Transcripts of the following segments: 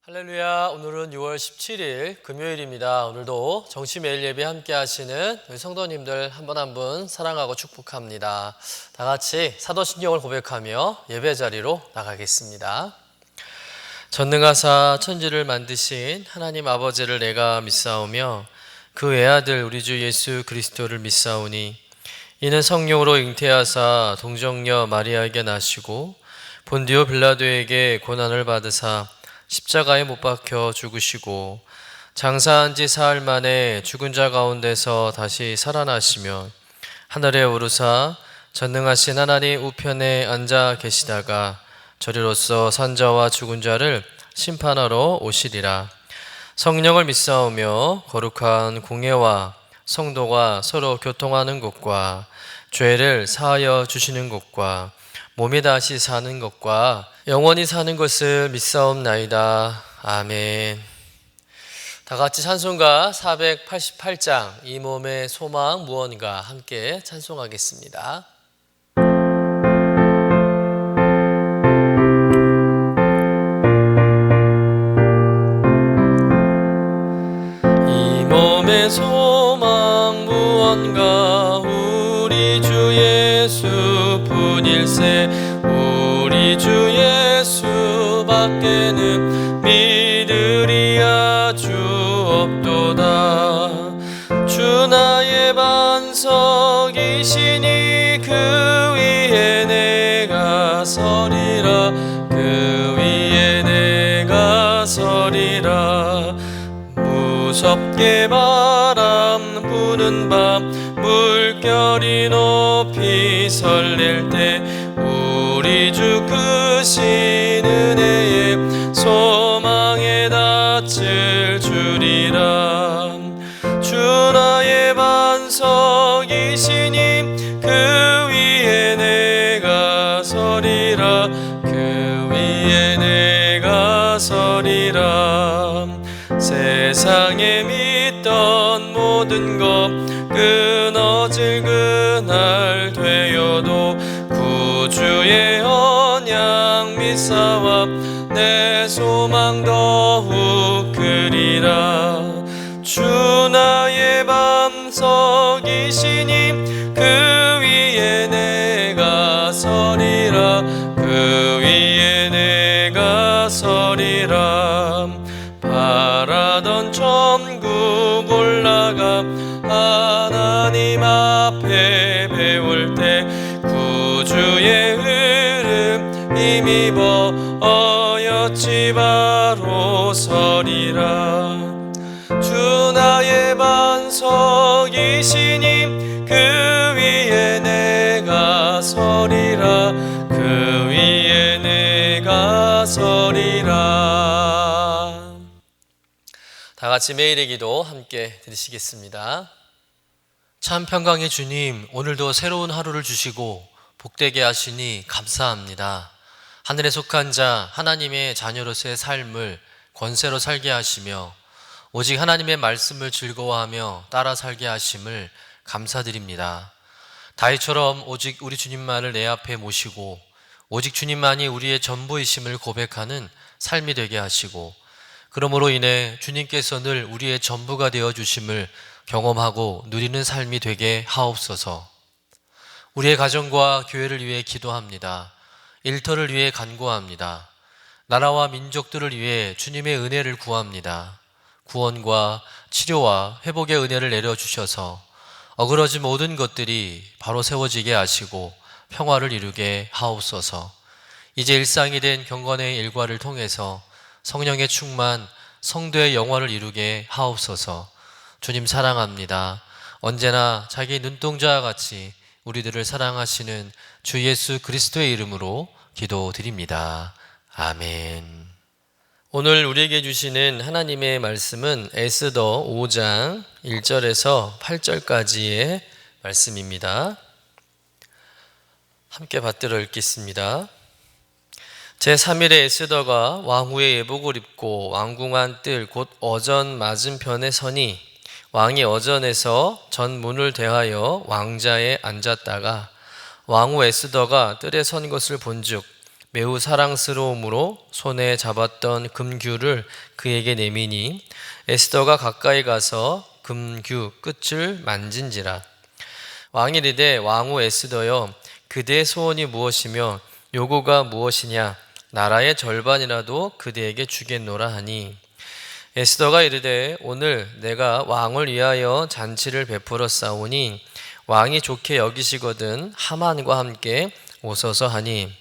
할렐루야. 오늘은 6월 17일 금요일입니다. 오늘도 정치 매일 예배 함께 하시는 우리 성도님들 한 분 한 분 사랑하고 축복합니다. 다 같이 사도신경을 고백하며 예배 자리로 나가겠습니다. 전능하사 천지를 만드신 하나님 아버지를 내가 믿사오며 그 외아들 우리 주 예수 그리스도를 믿사오니 이는 성령으로 잉태하사 동정녀 마리아에게 나시고 본디오 빌라도에게 고난을 받으사 십자가에 못 박혀 죽으시고 장사한 지 사흘 만에 죽은 자 가운데서 다시 살아나시며 하늘에 오르사 전능하신 하나님 우편에 앉아 계시다가 저리로서 산자와 죽은 자를 심판하러 오시리라. 성령을 믿사오며 거룩한 공예와 성도가 서로 교통하는 것과 죄를 사하여 주시는 것과 몸이 다시 사는 것과 영원히 사는 것을 믿사옵나이다. 아멘. 다 같이 찬송가 488장 이 몸의 소망 무언가 함께 찬송하겠습니다. 이 몸의 소망 무언가 우리 주 예수뿐일세 우리 주 예수밖에는 믿으리 아주 없도다. 주 나의 반석이시니 그 위에 내가 서리라. 그 위에 내가 서리라. 무섭게 바람 부는 밤 물결이 높이 설릴 때 우리 주 크신 은혜에 소망에 닿을 줄이라. 주 나의 반석이시니 그 위에 내가 서리라. 그 위에 내가 서리라. 세상에 믿던 모든 것 끊어질 그날 되어도 구주의 언약 믿사와 내 소망 더욱 크리라. 주 나의 반석이시니 그 위에 내가 서리라. 그 위에 내가 서리라. 바라던 천국 올라가 하나님 앞에 배울 때 구주의 흐름 힘입어 어여치 바로 서리라. 주 나의 반석이시니 그 위에 내가 서리라. 그 위에 내가 서리라. 다 같이 매일의 기도 함께 드리시겠습니다. 참 평강의 주님, 오늘도 새로운 하루를 주시고 복되게 하시니 감사합니다. 하늘에 속한 자 하나님의 자녀로서의 삶을 권세로 살게 하시며 오직 하나님의 말씀을 즐거워하며 따라 살게 하심을 감사드립니다. 다윗처럼 오직 우리 주님만을 내 앞에 모시고 오직 주님만이 우리의 전부이심을 고백하는 삶이 되게 하시고 그러므로 인해 주님께서 늘 우리의 전부가 되어 주심을 경험하고 누리는 삶이 되게 하옵소서. 우리의 가정과 교회를 위해 기도합니다. 일터를 위해 간구합니다. 나라와 민족들을 위해 주님의 은혜를 구합니다. 구원과 치료와 회복의 은혜를 내려주셔서 어그러진 모든 것들이 바로 세워지게 하시고 평화를 이루게 하옵소서. 이제 일상이 된 경건의 일과를 통해서 성령의 충만, 성도의 영화를 이루게 하옵소서. 주님 사랑합니다. 언제나 자기 눈동자와 같이 우리들을 사랑하시는 주 예수 그리스도의 이름으로 기도드립니다. 아멘. 오늘 우리에게 주시는 하나님의 말씀은 에스더 5장 1절에서 8절까지의 말씀입니다. 함께 받들어 읽겠습니다. 제3일에 에스더가 왕후의 예복을 입고 왕궁안 뜰 곧 어전 맞은편에 서니 왕이 어전에서 전문을 대하여 왕자에 앉았다가 왕후 에스더가 뜰에 선 것을 본즉 매우 사랑스러움으로 손에 잡았던 금규를 그에게 내미니 에스더가 가까이 가서 금규 끝을 만진지라. 왕이 이르되 왕후 에스더여 그대의 소원이 무엇이며 요구가 무엇이냐 나라의 절반이라도 그대에게 주겠노라 하니 에스더가 이르되 오늘 내가 왕을 위하여 잔치를 베풀어 싸우니 왕이 좋게 여기시거든 하만과 함께 오소서 하니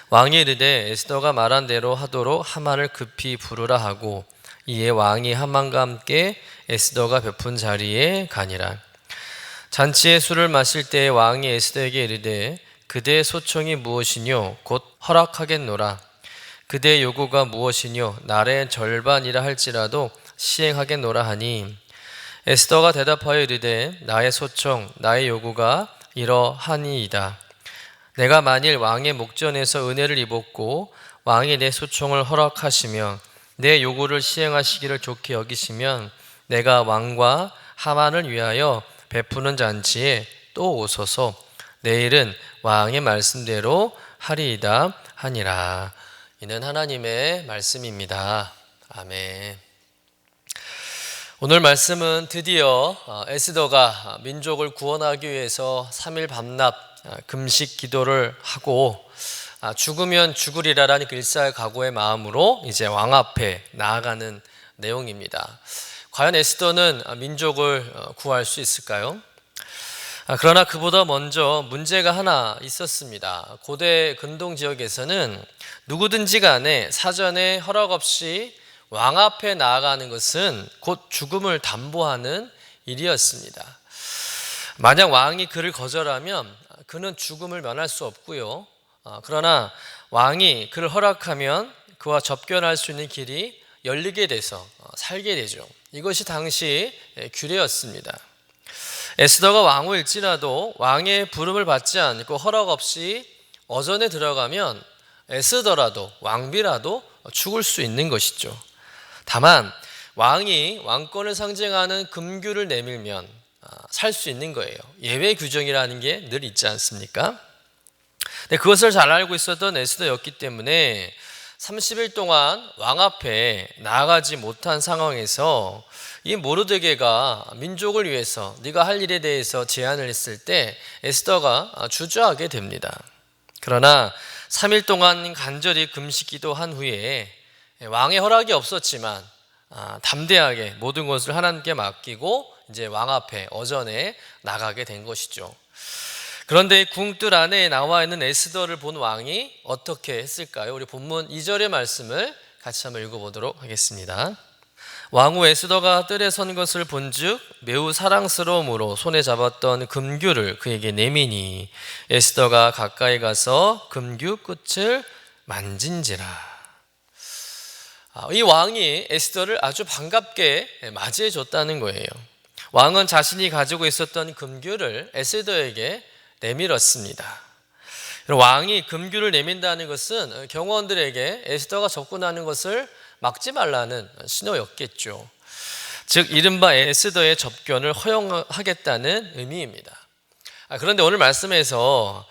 왕이 이르되 에스더가 말한 대로 하도록 하만을 급히 부르라 하고 이에 왕이 하만과 함께 에스더가 베푼 자리에 가니라. 잔치에 술을 마실 때에 왕이 에스더에게 이르되 그대의 소청이 무엇이뇨 곧 허락하겠노라. 그대의 요구가 무엇이뇨 나라의 절반이라 할지라도 시행하겠노라 하니 에스더가 대답하여 이르되 나의 소청 나의 요구가 이러하니이다. 내가 만일 왕의 목전에서 은혜를 입었고 왕이 내 소청을 허락하시며 내 요구를 시행하시기를 좋게 여기시면 내가 왕과 하만을 위하여 베푸는 잔치에 또 오소서. 내일은 왕의 말씀대로 하리이다 하니라. 이는 하나님의 말씀입니다. 아멘. 오늘 말씀은 드디어 에스더가 민족을 구원하기 위해서 3일 밤낮 금식 기도를 하고 죽으면 죽으리라라는 일사의 각오의 마음으로 이제 왕 앞에 나아가는 내용입니다. 과연 에스더는 민족을 구할 수 있을까요? 그러나 그보다 먼저 문제가 하나 있었습니다. 고대 근동 지역에서는 누구든지 간에 사전에 허락 없이 왕 앞에 나아가는 것은 곧 죽음을 담보하는 일이었습니다. 만약 왕이 그를 거절하면 그는 죽음을 면할 수 없고요. 그러나 왕이 그를 허락하면 그와 접견할 수 있는 길이 열리게 돼서 살게 되죠. 이것이 당시 규례였습니다. 에스더가 왕후일지라도 왕의 부름을 받지 않고 허락 없이 어전에 들어가면 에스더라도 왕비라도 죽을 수 있는 것이죠. 다만 왕이 왕권을 상징하는 금규를 내밀면 살 수 있는 거예요. 예외 규정이라는 게 늘 있지 않습니까? 근데 그것을 잘 알고 있었던 에스더였기 때문에 30일 동안 왕 앞에 나아가지 못한 상황에서 이 모르드게가 민족을 위해서 네가 할 일에 대해서 제안을 했을 때 에스더가 주저하게 됩니다. 그러나 3일 동안 간절히 금식기도 한 후에 왕의 허락이 없었지만 담대하게 모든 것을 하나님께 맡기고 이제 왕 앞에 어전에 나가게 된 것이죠. 그런데 궁뜰 안에 나와 있는 에스더를 본 왕이 어떻게 했을까요? 우리 본문 2절의 말씀을 같이 한번 읽어보도록 하겠습니다. 왕후 에스더가 뜰에 선 것을 본즉 매우 사랑스러움으로 손에 잡았던 금규를 그에게 내미니 에스더가 가까이 가서 금규 끝을 만진지라. 이 왕이 에스더를 아주 반갑게 맞이해 줬다는 거예요. 왕은 자신이 가지고 있었던 금규를 에스더에게 내밀었습니다. 왕이 금규를 내민다는 것은 경호원들에게 에스더가 접근하는 것을 막지 말라는 신호였겠죠. 즉 이른바 에스더의 접견을 허용하겠다는 의미입니다. 그런데 오늘 말씀에서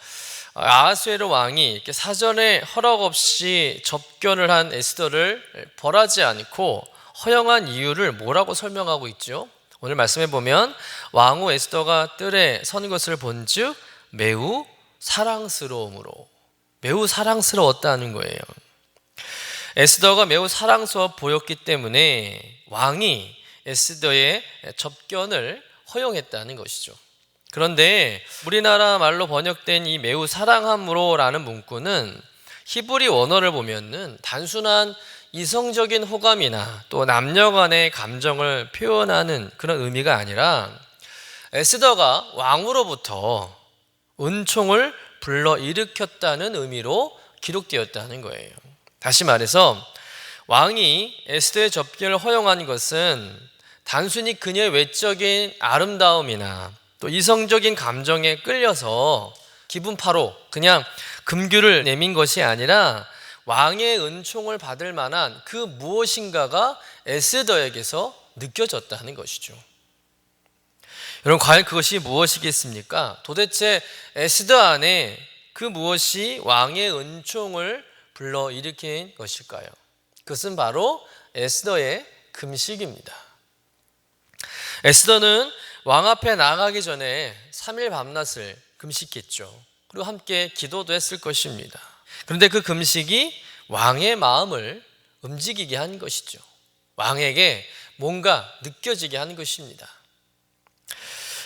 아하수에로 왕이 이렇게 사전에 허락 없이 접견을 한 에스더를 벌하지 않고 허용한 이유를 뭐라고 설명하고 있죠? 오늘 말씀해 보면 왕후 에스더가 뜰에 선 것을 본즉 매우 사랑스러움으로, 매우 사랑스러웠다는 거예요. 에스더가 매우 사랑스러워 보였기 때문에 왕이 에스더의 접견을 허용했다는 것이죠. 그런데 우리나라 말로 번역된 이 매우 사랑함으로라는 문구는 히브리 원어를 보면은 단순한 이성적인 호감이나 또 남녀 간의 감정을 표현하는 그런 의미가 아니라 에스더가 왕으로부터 은총을 불러일으켰다는 의미로 기록되었다는 거예요. 다시 말해서 왕이 에스더의 접견을 허용한 것은 단순히 그녀의 외적인 아름다움이나 또 이성적인 감정에 끌려서 기분파로 그냥 금규를 내민 것이 아니라 왕의 은총을 받을 만한 그 무엇인가가 에스더에게서 느껴졌다는 것이죠. 여러분 과연 그것이 무엇이겠습니까? 도대체 에스더 안에 그 무엇이 왕의 은총을 불러일으킨 것일까요? 그것은 바로 에스더의 금식입니다. 에스더는 왕 앞에 나가기 전에 3일 밤낮을 금식했죠. 그리고 함께 기도도 했을 것입니다. 그런데 그 금식이 왕의 마음을 움직이게 한 것이죠. 왕에게 뭔가 느껴지게 한 것입니다.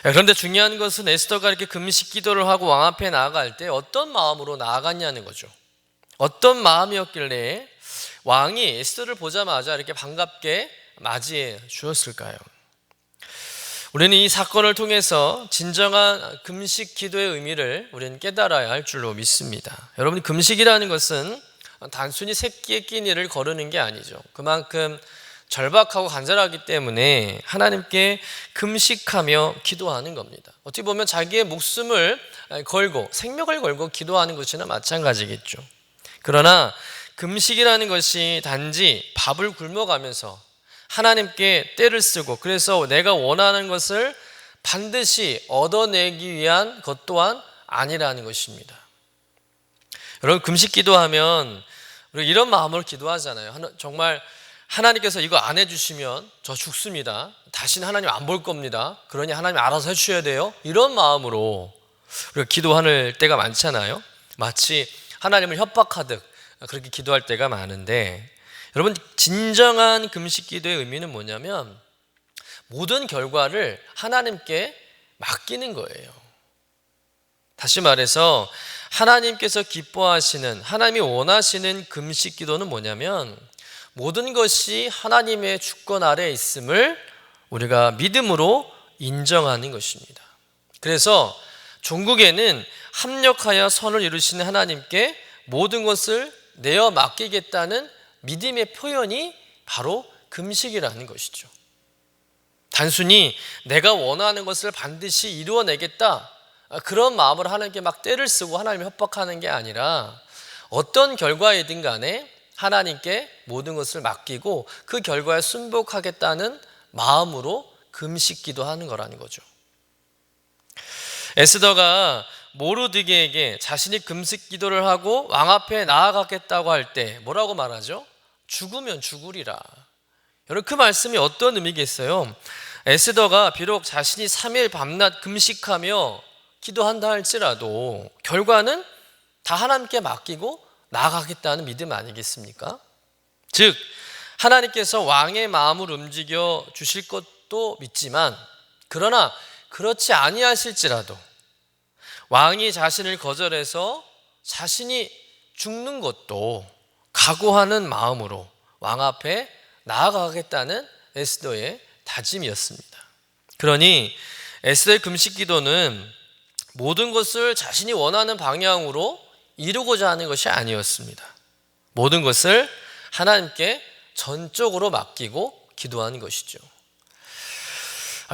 그런데 중요한 것은 에스더가 이렇게 금식 기도를 하고 왕 앞에 나아갈 때 어떤 마음으로 나아갔냐는 거죠. 어떤 마음이었길래 왕이 에스더를 보자마자 이렇게 반갑게 맞이해 주었을까요? 우리는 이 사건을 통해서 진정한 금식 기도의 의미를 우리는 깨달아야 할 줄로 믿습니다. 여러분, 금식이라는 것은 단순히 새끼의 끼니를 거르는 게 아니죠. 그만큼 절박하고 간절하기 때문에 하나님께 금식하며 기도하는 겁니다. 어떻게 보면 자기의 목숨을 걸고 생명을 걸고 기도하는 것이나 마찬가지겠죠. 그러나 금식이라는 것이 단지 밥을 굶어가면서 하나님께 때를 쓰고 그래서 내가 원하는 것을 반드시 얻어내기 위한 것 또한 아니라는 것입니다. 여러분, 금식 기도하면 우리 이런 마음으로 기도하잖아요. 정말 하나님께서 이거 안 해주시면 저 죽습니다. 다시는 하나님 안 볼 겁니다. 그러니 하나님 알아서 해주셔야 돼요. 이런 마음으로 우리가 기도할 때가 많잖아요. 마치 하나님을 협박하듯 그렇게 기도할 때가 많은데, 여러분, 진정한 금식 기도의 의미는 뭐냐면 모든 결과를 하나님께 맡기는 거예요. 다시 말해서 하나님께서 기뻐하시는, 하나님이 원하시는 금식 기도는 뭐냐면 모든 것이 하나님의 주권 아래에 있음을 우리가 믿음으로 인정하는 것입니다. 그래서 종국에는 합력하여 선을 이루시는 하나님께 모든 것을 내어 맡기겠다는 믿음의 표현이 바로 금식이라는 것이죠. 단순히 내가 원하는 것을 반드시 이루어내겠다, 그런 마음으로 하나님께 막 떼를 쓰고 하나님을 협박하는 게 아니라 어떤 결과이든 간에 하나님께 모든 것을 맡기고 그 결과에 순복하겠다는 마음으로 금식 기도하는 거라는 거죠. 에스더가 모르드게에게 자신이 금식 기도를 하고 왕 앞에 나아가겠다고 할 때 뭐라고 말하죠? 죽으면 죽으리라. 여러분, 그 말씀이 어떤 의미겠어요? 에스더가 비록 자신이 3일 밤낮 금식하며 기도한다 할지라도 결과는 다 하나님께 맡기고 나아가겠다는 믿음 아니겠습니까? 즉 하나님께서 왕의 마음을 움직여 주실 것도 믿지만, 그러나 그렇지 아니하실지라도 왕이 자신을 거절해서 자신이 죽는 것도 각오하는 마음으로 왕 앞에 나아가겠다는 에스더의 다짐이었습니다. 그러니 에스더의 금식 기도는 모든 것을 자신이 원하는 방향으로 이루고자 하는 것이 아니었습니다. 모든 것을 하나님께 전적으로 맡기고 기도하는 것이죠.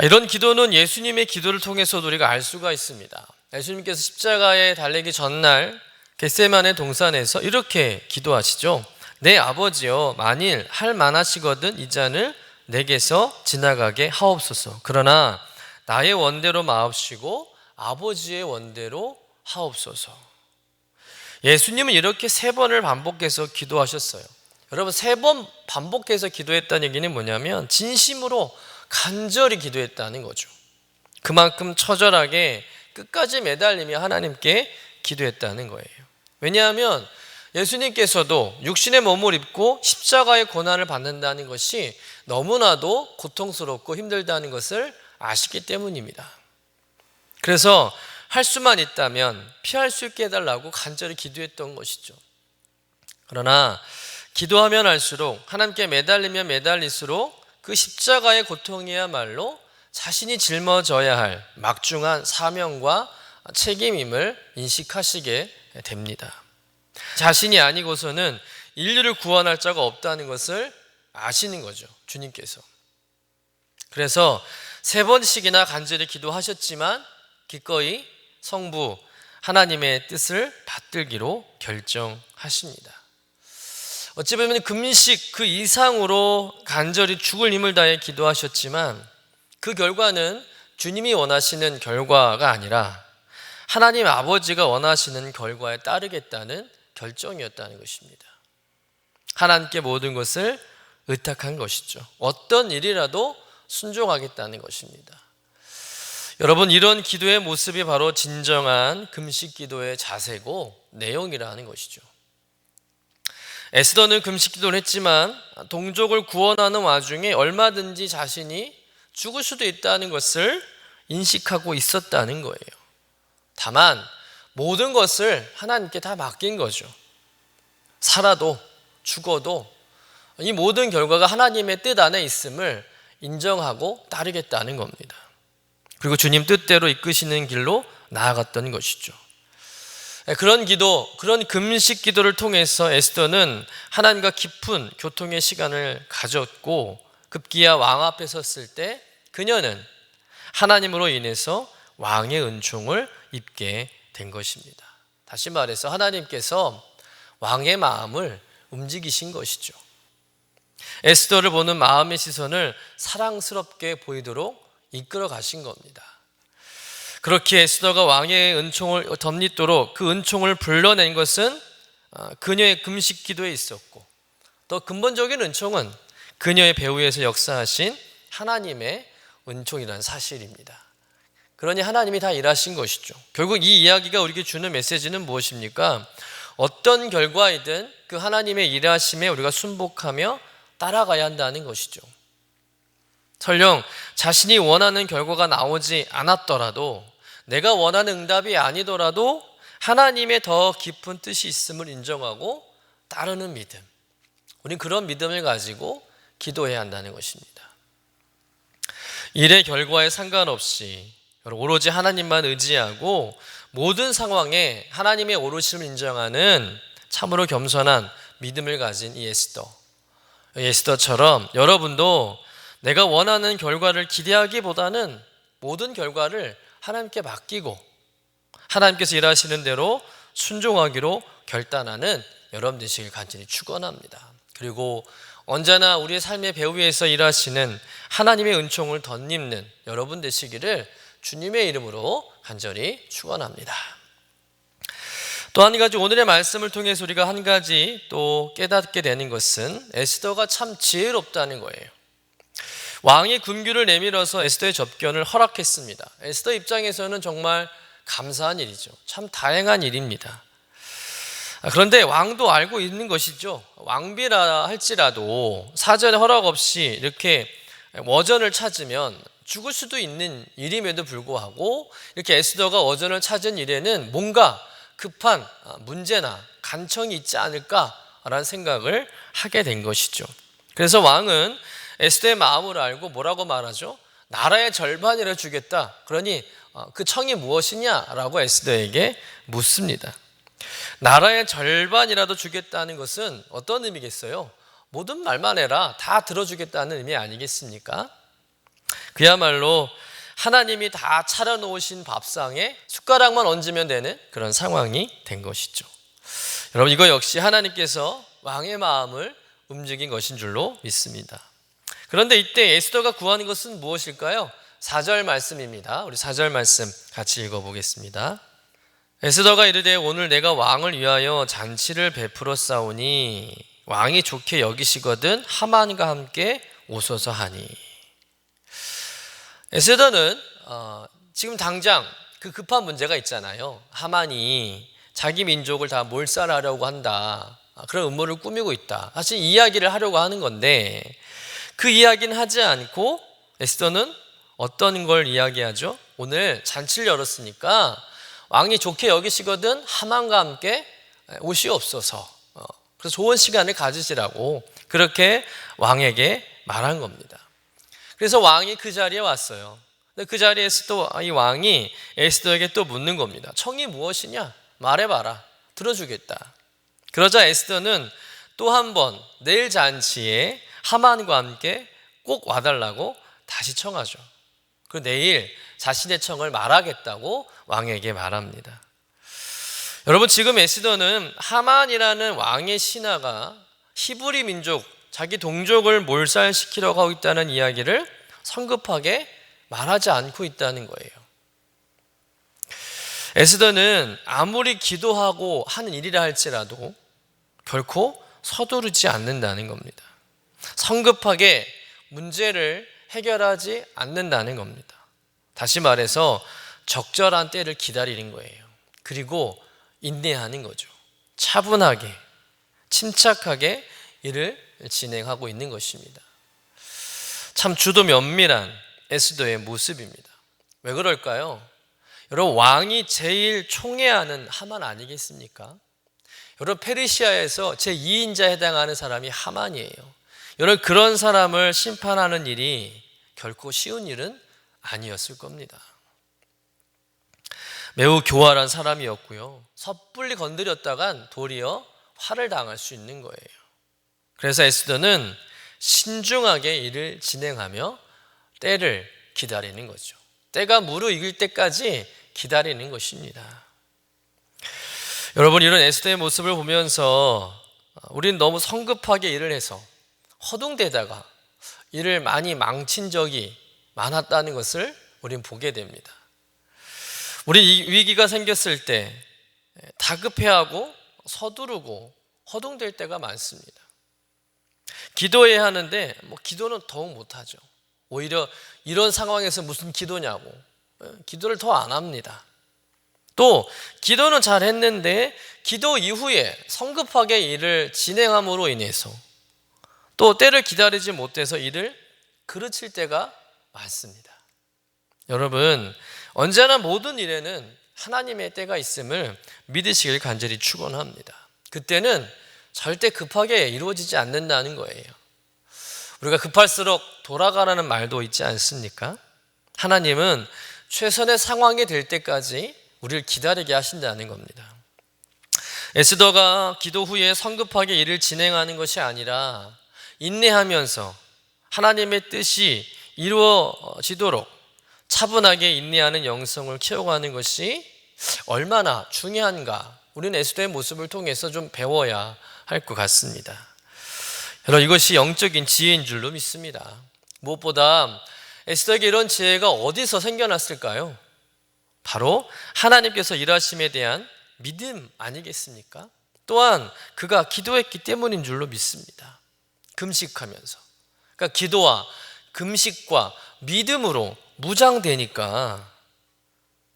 이런 기도는 예수님의 기도를 통해서도 우리가 알 수가 있습니다. 예수님께서 십자가에 달리기 전날 겟세마네 동산에서 이렇게 기도하시죠. 내 아버지여, 만일 할 만하시거든 이 잔을 내게서 지나가게 하옵소서. 그러나 나의 원대로 마옵시고 아버지의 원대로 하옵소서. 예수님은 이렇게 3번을 반복해서 기도하셨어요. 여러분, 3번 반복해서 기도했다는 얘기는 뭐냐면 진심으로 간절히 기도했다는 거죠. 그만큼 처절하게 끝까지 매달리며 하나님께 기도했다는 거예요. 왜냐하면 예수님께서도 육신의 몸을 입고 십자가의 고난을 받는다는 것이 너무나도 고통스럽고 힘들다는 것을 아시기 때문입니다. 그래서 할 수만 있다면 피할 수 있게 해달라고 간절히 기도했던 것이죠. 그러나 기도하면 할수록, 하나님께 매달리면 매달릴수록 그 십자가의 고통이야말로 자신이 짊어져야 할 막중한 사명과 책임임을 인식하시게 됩니다. 자신이 아니고서는 인류를 구원할 자가 없다는 것을 아시는 거죠, 주님께서. 그래서 3번씩이나 간절히 기도하셨지만 기꺼이 성부 하나님의 뜻을 받들기로 결정하십니다. 어찌 보면 금식 그 이상으로 간절히 죽을 힘을 다해 기도하셨지만 그 결과는 주님이 원하시는 결과가 아니라 하나님 아버지가 원하시는 결과에 따르겠다는 결정이었다는 것입니다. 하나님께 모든 것을 의탁한 것이죠. 어떤 일이라도 순종하겠다는 것입니다. 여러분, 이런 기도의 모습이 바로 진정한 금식 기도의 자세고 내용이라는 것이죠. 에스더는 금식 기도를 했지만 동족을 구원하는 와중에 얼마든지 자신이 죽을 수도 있다는 것을 인식하고 있었다는 거예요. 다만 모든 것을 하나님께 다 맡긴 거죠. 살아도 죽어도 이 모든 결과가 하나님의 뜻 안에 있음을 인정하고 따르겠다는 겁니다. 그리고 주님 뜻대로 이끄시는 길로 나아갔던 것이죠. 그런 기도, 그런 금식 기도를 통해서 에스더는 하나님과 깊은 교통의 시간을 가졌고 급기야 왕 앞에 섰을 때 그녀는 하나님으로 인해서 왕의 은총을 입게 된 것입니다. 다시 말해서 하나님께서 왕의 마음을 움직이신 것이죠. 에스더를 보는 마음의 시선을 사랑스럽게 보이도록 이끌어 가신 겁니다. 그렇게 에스더가 왕의 은총을 덧입도록 그 은총을 불러낸 것은 그녀의 금식 기도에 있었고, 또 근본적인 은총은 그녀의 배후에서 역사하신 하나님의 은총이라는 사실입니다. 그러니 하나님이 다 일하신 것이죠. 결국 이 이야기가 우리에게 주는 메시지는 무엇입니까? 어떤 결과이든 그 하나님의 일하심에 우리가 순복하며 따라가야 한다는 것이죠. 설령 자신이 원하는 결과가 나오지 않았더라도, 내가 원하는 응답이 아니더라도 하나님의 더 깊은 뜻이 있음을 인정하고 따르는 믿음, 우리는 그런 믿음을 가지고 기도해야 한다는 것입니다. 일의 결과에 상관없이 오로지 하나님만 의지하고 모든 상황에 하나님의 오르심을 인정하는 참으로 겸손한 믿음을 가진 이 에스더처럼 여러분도 내가 원하는 결과를 기대하기보다는 모든 결과를 하나님께 맡기고 하나님께서 일하시는 대로 순종하기로 결단하는 여러분 되시길 간절히 축원합니다. 그리고 언제나 우리의 삶의 배후에서 일하시는 하나님의 은총을 덧입는 여러분 되시기를 주님의 이름으로 간절히 축원합니다. 또 한 가지, 오늘의 말씀을 통해서 우리가 한 가지 또 깨닫게 되는 것은 에스더가 참 지혜롭다는 거예요. 왕이 군규를 내밀어서 에스더의 접견을 허락했습니다. 에스더 입장에서는 정말 감사한 일이죠. 참 다행한 일입니다. 그런데 왕도 알고 있는 것이죠. 왕비라 할지라도 사전에 허락 없이 이렇게 워전을 찾으면 죽을 수도 있는 일임에도 불구하고 이렇게 에스더가 워전을 찾은 일에는 뭔가 급한 문제나 간청이 있지 않을까라는 생각을 하게 된 것이죠. 그래서 왕은 에스더의 마음을 알고 뭐라고 말하죠? 나라의 절반이라 주겠다. 그러니 그 청이 무엇이냐라고 에스더에게 묻습니다. 나라의 절반이라도 주겠다는 것은 어떤 의미겠어요? 모든 말만 해라, 다 들어주겠다는 의미 아니겠습니까? 그야말로 하나님이 다 차려놓으신 밥상에 숟가락만 얹으면 되는 그런 상황이 된 것이죠. 여러분, 이거 역시 하나님께서 왕의 마음을 움직인 것인 줄로 믿습니다. 그런데 이때 에스더가 구하는 것은 무엇일까요? 4절 말씀입니다. 우리 4절 말씀 같이 읽어보겠습니다. 에스더가 이르되 오늘 내가 왕을 위하여 잔치를 베풀었사오니 왕이 좋게 여기시거든 하만과 함께 오소서 하니. 에스더는 지금 당장 그 급한 문제가 있잖아요. 하만이 자기 민족을 다 몰살하려고 한다, 그런 음모를 꾸미고 있다, 사실 이야기를 하려고 하는 건데 그 이야기는 하지 않고 에스더는 어떤 걸 이야기하죠? 오늘 잔치를 열었으니까 왕이 좋게 여기시거든 하만과 함께 오시옵소서, 그래서 좋은 시간을 가지시라고 그렇게 왕에게 말한 겁니다. 그래서 왕이 그 자리에 왔어요. 근데 그 자리에서 또 이 왕이 에스더에게 또 묻는 겁니다. 청이 무엇이냐? 말해봐라. 들어주겠다. 그러자 에스더는 또 한 번 내일 잔치에 하만과 함께 꼭 와달라고 다시 청하죠. 그리고 내일 자신의 청을 말하겠다고 왕에게 말합니다. 여러분, 지금 에스더는 하만이라는 왕의 신하가 히브리 민족, 자기 동족을 몰살시키려고 하고 있다는 이야기를 성급하게 말하지 않고 있다는 거예요. 에스더는 아무리 기도하고 하는 일이라 할지라도 결코 서두르지 않는다는 겁니다. 성급하게 문제를 해결하지 않는다는 겁니다. 다시 말해서 적절한 때를 기다리는 거예요. 그리고 인내하는 거죠. 차분하게, 침착하게 일을 진행하고 있는 것입니다. 참 주도 면밀한 에스더의 모습입니다. 왜 그럴까요? 여러분, 왕이 제일 총애하는 하만 아니겠습니까? 여러분, 페르시아에서 제2인자에 해당하는 사람이 하만이에요. 여러분, 그런 사람을 심판하는 일이 결코 쉬운 일은 아니었을 겁니다. 매우 교활한 사람이었고요. 섣불리 건드렸다간 도리어 화를 당할 수 있는 거예요. 그래서 에스더는 신중하게 일을 진행하며 때를 기다리는 거죠. 때가 무르익을 때까지 기다리는 것입니다. 여러분, 이런 에스더의 모습을 보면서 우리는 너무 성급하게 일을 해서 허둥대다가 일을 많이 망친 적이 많았다는 것을 우리는 보게 됩니다. 우리 위기가 생겼을 때 다급해하고 서두르고 허둥댈 때가 많습니다. 기도해야 하는데 기도는 더욱 못하죠. 오히려 이런 상황에서 무슨 기도냐고 기도를 더 안 합니다. 또 기도는 잘 했는데 기도 이후에 성급하게 일을 진행함으로 인해서 또 때를 기다리지 못해서 일을 그르칠 때가 많습니다. 여러분, 언제나 모든 일에는 하나님의 때가 있음을 믿으시길 간절히 축원합니다. 그때는 절대 급하게 이루어지지 않는다는 거예요. 우리가 급할수록 돌아가라는 말도 있지 않습니까? 하나님은 최선의 상황이 될 때까지 우리를 기다리게 하신다는 겁니다. 에스더가 기도 후에 성급하게 일을 진행하는 것이 아니라 인내하면서 하나님의 뜻이 이루어지도록 차분하게 인내하는 영성을 키워가는 것이 얼마나 중요한가, 우리는 에스더의 모습을 통해서 좀 배워야 할 것 같습니다. 여러분, 이것이 영적인 지혜인 줄로 믿습니다. 무엇보다 에스더에게 이런 지혜가 어디서 생겨났을까요? 바로 하나님께서 일하심에 대한 믿음 아니겠습니까? 또한 그가 기도했기 때문인 줄로 믿습니다. 금식하면서, 그러니까 기도와 금식과 믿음으로 무장되니까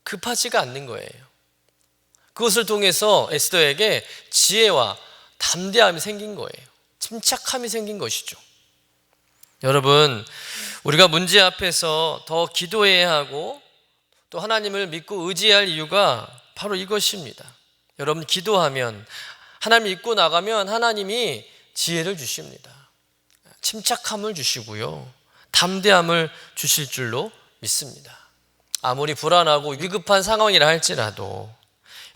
급하지가 않는 거예요. 그것을 통해서 에스더에게 지혜와 담대함이 생긴 거예요. 침착함이 생긴 것이죠. 여러분, 우리가 문제 앞에서 더 기도해야 하고 또 하나님을 믿고 의지할 이유가 바로 이것입니다. 여러분, 기도하면, 하나님 믿고 나가면 하나님이 지혜를 주십니다. 침착함을 주시고요, 담대함을 주실 줄로 믿습니다. 아무리 불안하고 위급한 상황이라 할지라도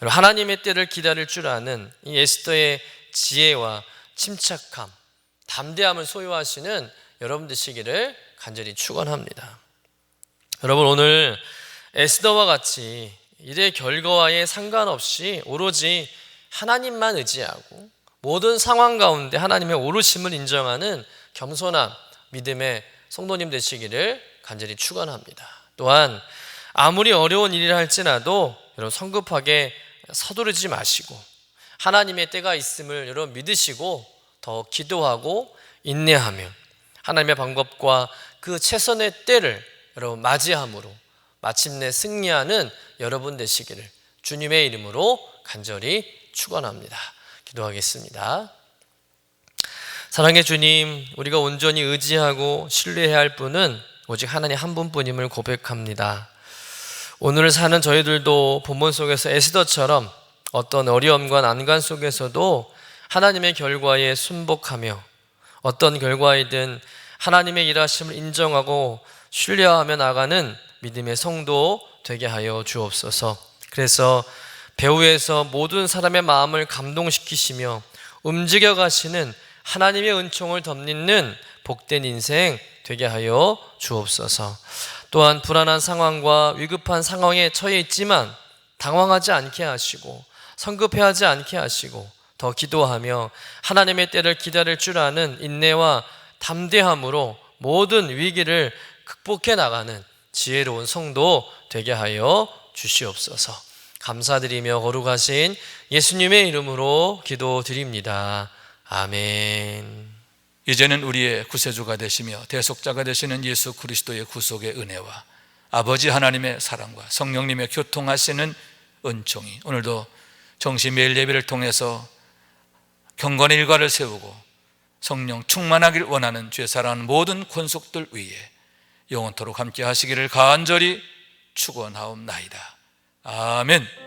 하나님의 때를 기다릴 줄 아는 이 에스더의 지혜와 침착함, 담대함을 소유하시는 여러분 되시기를 간절히 축원합니다. 여러분, 오늘 에스더와 같이 일의 결과와에 상관없이 오로지 하나님만 의지하고 모든 상황 가운데 하나님의 오르심을 인정하는 겸손한 믿음의 성도님 되시기를 간절히 축원합니다. 또한 아무리 어려운 일이라 할지라도 여러분 성급하게 서두르지 마시고 하나님의 때가 있음을 여러분 믿으시고 더 기도하고 인내하며 하나님의 방법과 그 최선의 때를 여러분 맞이함으로 마침내 승리하는 여러분 되시기를 주님의 이름으로 간절히 축원합니다. 기도하겠습니다. 사랑의 주님, 우리가 온전히 의지하고 신뢰해야 할 분은 오직 하나님 한 분뿐임을 고백합니다. 오늘 사는 저희들도 본문 속에서 에스더처럼 어떤 어려움과 난관 속에서도 하나님의 결과에 순복하며 어떤 결과이든 하나님의 일하심을 인정하고 신뢰하며 나가는 믿음의 성도 되게 하여 주옵소서. 그래서 배후에서 모든 사람의 마음을 감동시키시며 움직여 가시는 하나님의 은총을 덧입는 복된 인생 되게 하여 주옵소서. 또한 불안한 상황과 위급한 상황에 처해 있지만 당황하지 않게 하시고 성급해하지 않게 하시고 더 기도하며 하나님의 때를 기다릴 줄 아는 인내와 담대함으로 모든 위기를 극복해 나가는 지혜로운 성도 되게 하여 주시옵소서. 감사드리며 거룩하신 예수님의 이름으로 기도드립니다. 아멘. 이제는 우리의 구세주가 되시며 대속자가 되시는 예수 그리스도의 구속의 은혜와 아버지 하나님의 사랑과 성령님의 교통하시는 은총이 오늘도 정시 매일 예배를 통해서 경건의 일과를 세우고 성령 충만하길 원하는 죄 사랑하는 모든 권속들 위에 영원토록 함께 하시기를 간절히 축원하옵나이다. 아멘.